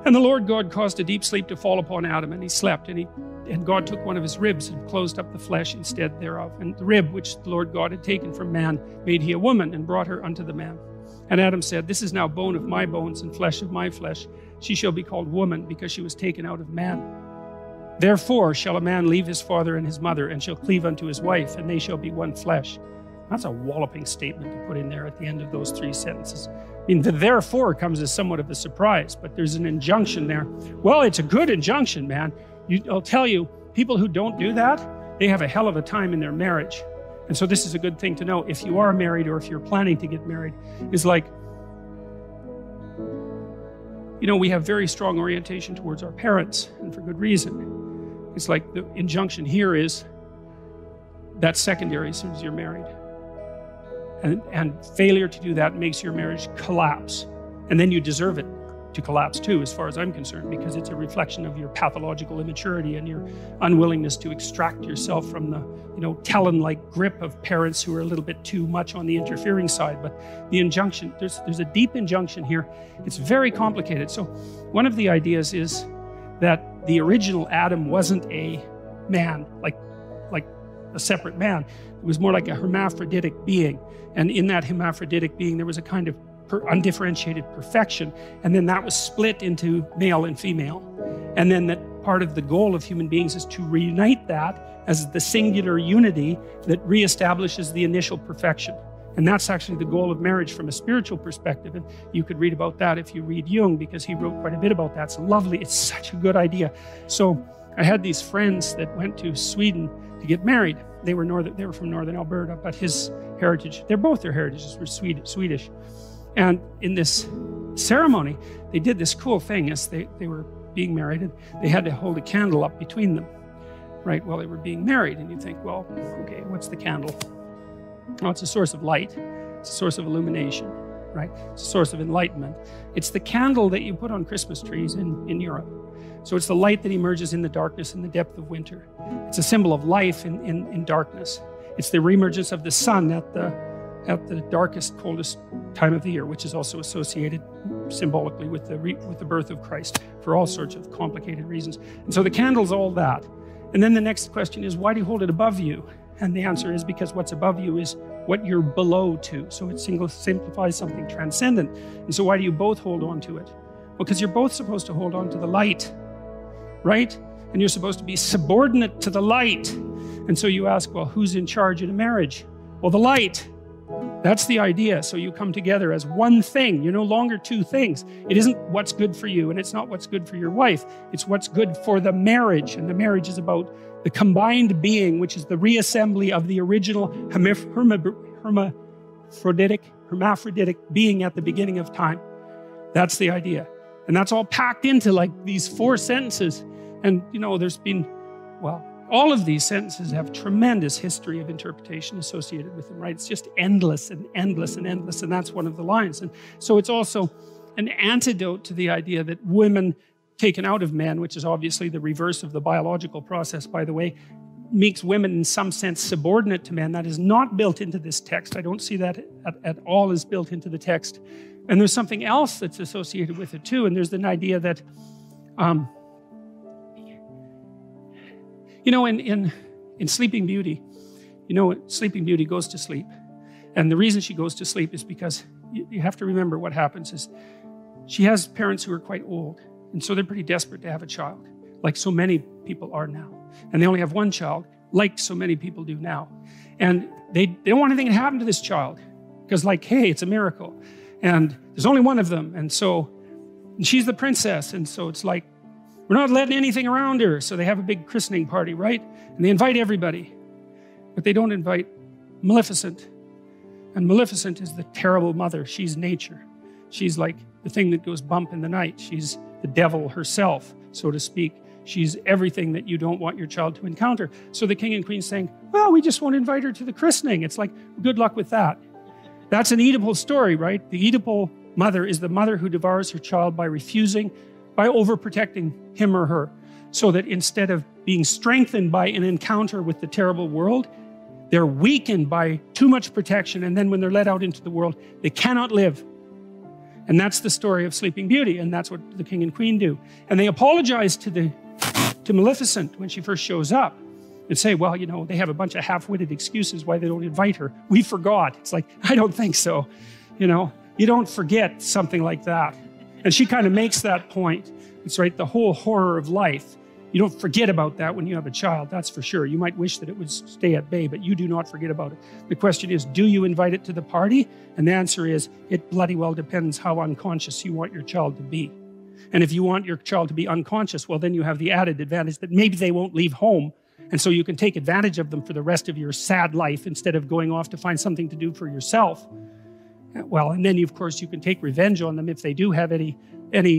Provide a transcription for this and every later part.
And the Lord God caused a deep sleep to fall upon Adam, and he slept, and God took one of his ribs and closed up the flesh instead thereof. And the rib which the Lord God had taken from man made he a woman, and brought her unto the man. And Adam said, This is now bone of my bones and flesh of my flesh. She shall be called woman, because she was taken out of man. Therefore shall a man leave his father and his mother, and shall cleave unto his wife, and they shall be one flesh. That's a walloping statement to put in there at the end of those 3 sentences. I mean, the therefore comes as somewhat of a surprise, but there's an injunction there. Well, it's a good injunction, man. I'll tell you, people who don't do that, they have a hell of a time in their marriage. And so this is a good thing to know. If you are married, or if you're planning to get married, is like, you know, we have very strong orientation towards our parents, and for good reason. It's like the injunction here is that's secondary as soon as you're married. And failure to do that makes your marriage collapse. And then you deserve it to collapse too, as far as I'm concerned, because it's a reflection of your pathological immaturity and your unwillingness to extract yourself from the, you know, Talon-like grip of parents who are a little bit too much on the interfering side. But the injunction, there's a deep injunction here. It's very complicated. So one of the ideas is that the original Adam wasn't a man, like a separate man. It was more like a hermaphroditic being. And in that hermaphroditic being, there was a kind of undifferentiated perfection. And then that was split into male and female. And then that part of the goal of human beings is to reunite that as the singular unity that reestablishes the initial perfection. And that's actually the goal of marriage from a spiritual perspective. And you could read about that if you read Jung, because he wrote quite a bit about that. It's lovely. It's such a good idea. So I had these friends that went to Sweden to get married. They were from northern Alberta, but his heritage, both their heritages were Swedish. And in this ceremony, they did this cool thing as they were being married, and they had to hold a candle up between them, right, while they were being married. And you think, well, okay, what's the candle? Well, it's a source of light. It's a source of illumination, right? It's a source of enlightenment. It's the candle that you put on Christmas trees in Europe. So it's the light that emerges in the darkness in the depth of winter. It's a symbol of life in darkness. It's the reemergence of the sun at the darkest, coldest time of the year, which is also associated symbolically with the birth of Christ for all sorts of complicated reasons. And so the candle's all that. And then the next question is, why do you hold it above you? And the answer is because what's above you is what you're below to. So it simplifies something transcendent. And so why do you both hold on to it? Well, because you're both supposed to hold on to the light, right? And you're supposed to be subordinate to the light. And so you ask, well, who's in charge in a marriage? Well, the light. That's the idea. So you come together as one thing. You're no longer two things. It isn't what's good for you, and it's not what's good for your wife. It's what's good for the marriage. And the marriage is about the combined being, which is the reassembly of the original hermaphroditic being at the beginning of time. That's the idea. And that's all packed into like these 4 sentences. And, you know, there's been, well, all of these sentences have tremendous history of interpretation associated with them, right? It's just endless and endless and endless, and that's one of the lines. And so it's also an antidote to the idea that women taken out of men, which is obviously the reverse of the biological process, by the way, makes women in some sense subordinate to men. That is not built into this text. I don't see that at all as built into the text. And there's something else that's associated with it too, and there's an idea that you know, in Sleeping Beauty, you know, Sleeping Beauty goes to sleep. And the reason she goes to sleep is because you have to remember what happens is she has parents who are quite old. And so they're pretty desperate to have a child, like so many people are now. And they only have one child, like so many people do now. And they don't want anything to happen to this child because, like, hey, it's a miracle. And there's only one of them. And so and she's the princess. And so it's like, we're not letting anything around her. So they have a big christening party, right? And they invite everybody. But they don't invite Maleficent. And Maleficent is the terrible mother. She's nature. She's like the thing that goes bump in the night. She's the devil herself, so to speak. She's everything that you don't want your child to encounter. So the king and queen's saying, well, we just won't invite her to the christening. It's like, good luck with that. That's an Oedipal story, right? The Oedipal mother is the mother who devours her child by refusing, by overprotecting him or her, so that instead of being strengthened by an encounter with the terrible world, they're weakened by too much protection, and then when they're let out into the world, they cannot live. And that's the story of Sleeping Beauty, and that's what the king and queen do. And they apologize to Maleficent when she first shows up and say, well, you know, they have a bunch of half-witted excuses why they don't invite her. We forgot. It's like, I don't think so. You know, you don't forget something like that. And she kind of makes that point. It's right, the whole horror of life. You don't forget about that when you have a child, that's for sure. You might wish that it would stay at bay, but you do not forget about it. The question is, do you invite it to the party? And the answer is, it bloody well depends how unconscious you want your child to be. And if you want your child to be unconscious, well, then you have the added advantage that maybe they won't leave home. And so you can take advantage of them for the rest of your sad life instead of going off to find something to do for yourself. Well, and then, of course, you can take revenge on them if they do have any,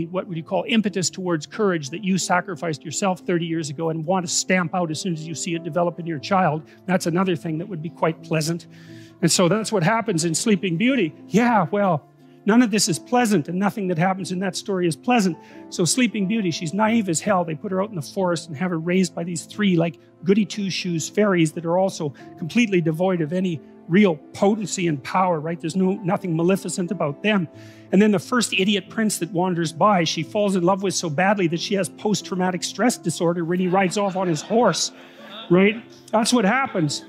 what would you call, impetus towards courage that you sacrificed yourself 30 years ago and want to stamp out as soon as you see it develop in your child. That's another thing that would be quite pleasant. And so that's what happens in Sleeping Beauty. Yeah, well, none of this is pleasant, and nothing that happens in that story is pleasant. So Sleeping Beauty, she's naive as hell. They put her out in the forest and have her raised by these three, like, goody two-shoes fairies that are also completely devoid of any real potency and power, right? There's nothing maleficent about them. And then the first idiot prince that wanders by, she falls in love with so badly that she has post-traumatic stress disorder when he rides off on his horse, right? That's what happens.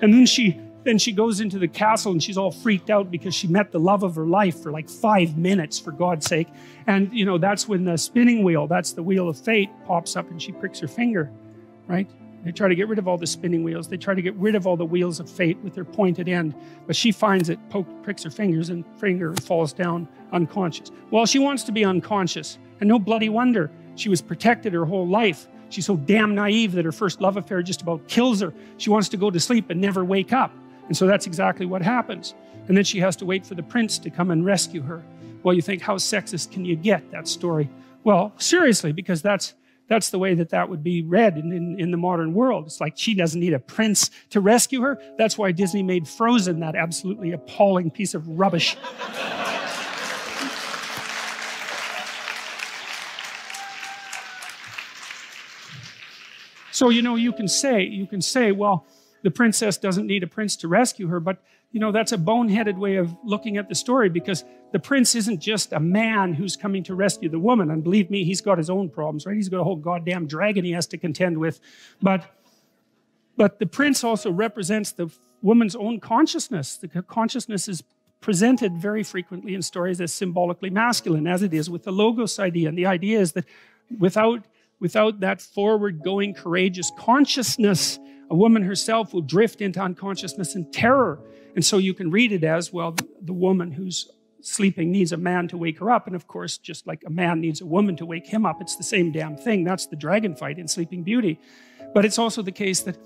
And then she goes into the castle and she's all freaked out because she met the love of her life for like 5 minutes, for God's sake. And, you know, that's when the spinning wheel, that's the wheel of fate, pops up and she pricks her finger, right? They try to get rid of all the spinning wheels. They try to get rid of all the wheels of fate with their pointed end. But she finds it, pricks her fingers, and finger falls down unconscious. Well, she wants to be unconscious. And no bloody wonder. She was protected her whole life. She's so damn naive that her first love affair just about kills her. She wants to go to sleep and never wake up. And so that's exactly what happens. And then she has to wait for the prince to come and rescue her. Well, you think, how sexist can you get, that story? Well, seriously, because that's the way that would be read in the modern world. It's like she doesn't need a prince to rescue her. That's why Disney made Frozen that absolutely appalling piece of rubbish. So, you know, you can say, well, the princess doesn't need a prince to rescue her, but, you know, that's a boneheaded way of looking at the story, because the prince isn't just a man who's coming to rescue the woman. And believe me, he's got his own problems, right? He's got a whole goddamn dragon he has to contend with. But the prince also represents the woman's own consciousness. The consciousness is presented very frequently in stories as symbolically masculine, as it is with the logos idea. And the idea is that without that forward-going, courageous consciousness, a woman herself will drift into unconsciousness and terror. And so you can read it as, well, the woman who's sleeping needs a man to wake her up. And of course, just like a man needs a woman to wake him up, it's the same damn thing. That's the dragon fight in Sleeping Beauty. But it's also the case that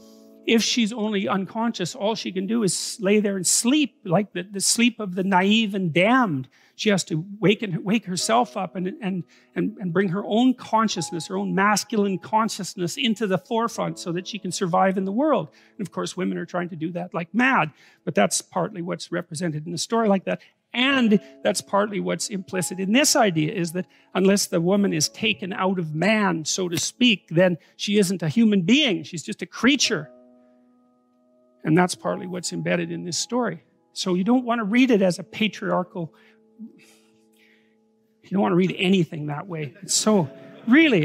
if she's only unconscious, all she can do is lay there and sleep, like the sleep of the naive and damned. She has to wake herself up and bring her own consciousness, her own masculine consciousness into the forefront so that she can survive in the world. And of course, women are trying to do that like mad, but that's partly what's represented in a story like that. And that's partly what's implicit in this idea, is that unless the woman is taken out of man, so to speak, then she isn't a human being. She's just a creature. And that's partly what's embedded in this story. So you don't want to read it as a patriarchal. You don't want to read anything that way. It's so, really,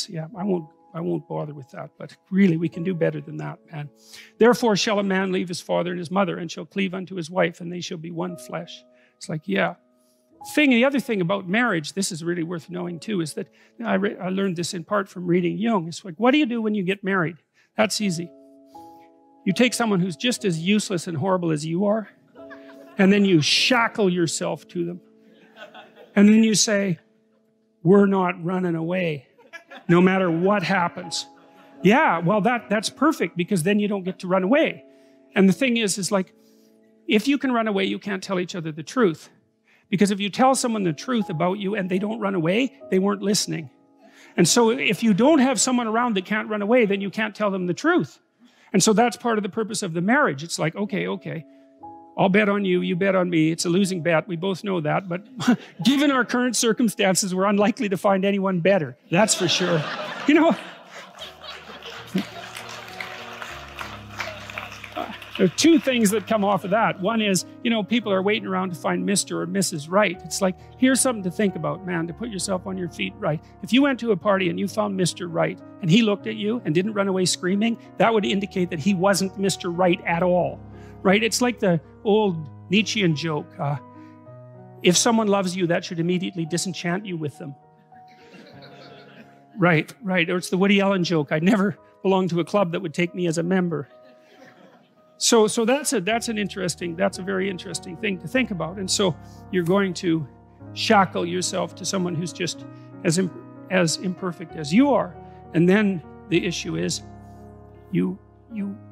yeah, I won't bother with that, but really we can do better than that, man. Therefore shall a man leave his father and his mother and shall cleave unto his wife, and they shall be one flesh. It's like, yeah. The other thing about marriage, this is really worth knowing too, is that I learned this in part from reading Jung. It's like, what do you do when you get married? That's easy. You take someone who's just as useless and horrible as you are, and then you shackle yourself to them. And then you say, we're not running away, no matter what happens. Yeah, well, that's perfect, because then you don't get to run away. And the thing is like, if you can run away, you can't tell each other the truth. Because if you tell someone the truth about you and they don't run away, they weren't listening. And so if you don't have someone around that can't run away, then you can't tell them the truth. And so that's part of the purpose of the marriage. It's like, okay, I'll bet on you, you bet on me. It's a losing bet, we both know that. But given our current circumstances, we're unlikely to find anyone better. That's for sure. You know, There are two things that come off of that. One is, people are waiting around to find Mr. or Mrs. Right. It's like, here's something to think about, man, to put yourself on your feet right. If you went to a party and you found Mr. Right and he looked at you and didn't run away screaming, that would indicate that he wasn't Mr. Right at all, right? It's like the old Nietzschean joke. If someone loves you, that should immediately disenchant you with them. Right. Or it's the Woody Allen joke. I never belonged to a club that would take me as a member. So that's a very interesting thing to think about. And so you're going to shackle yourself to someone who's just as imperfect as you are. And then the issue is you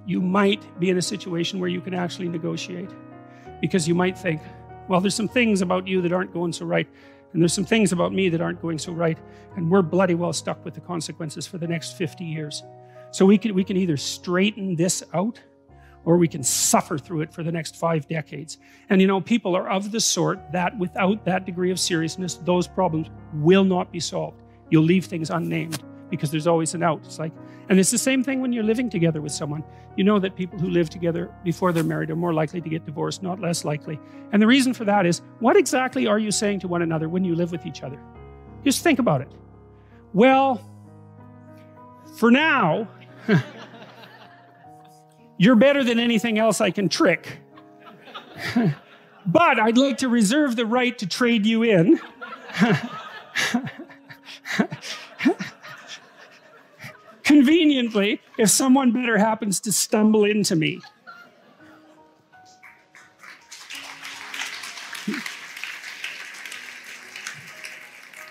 might be in a situation where you can actually negotiate, because you might think, well, there's some things about you that aren't going so right, and there's some things about me that aren't going so right, and we're bloody well stuck with the consequences for the next 50 years. So we can either straighten this out, or we can suffer through it for the next 5 decades. And people are of the sort that without that degree of seriousness, those problems will not be solved. You'll leave things unnamed because there's always an out. And it's the same thing when you're living together with someone. You know that people who live together before they're married are more likely to get divorced, not less likely. And the reason for that is, what exactly are you saying to one another when you live with each other? Just think about it. Well, for now, you're better than anything else I can trick. But I'd like to reserve the right to trade you in. Conveniently, if someone better happens to stumble into me.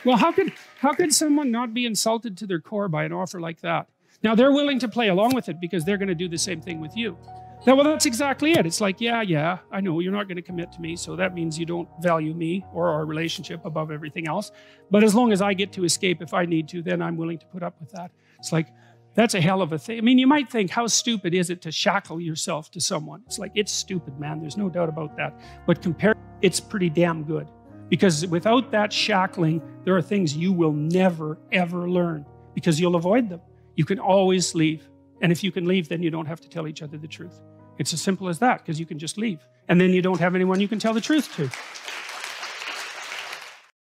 Well, how could someone not be insulted to their core by an offer like that? Now, they're willing to play along with it because they're going to do the same thing with you. Now, well, that's exactly it. It's like, yeah, I know you're not going to commit to me, so that means you don't value me or our relationship above everything else. But as long as I get to escape if I need to, then I'm willing to put up with that. It's like, that's a hell of a thing. I mean, you might think, how stupid is it to shackle yourself to someone? It's like, it's stupid, man. There's no doubt about that. But it's pretty damn good. Because without that shackling, there are things you will never, ever learn because you'll avoid them. You can always leave. And if you can leave, then you don't have to tell each other the truth. It's as simple as that, because you can just leave. And then you don't have anyone you can tell the truth to.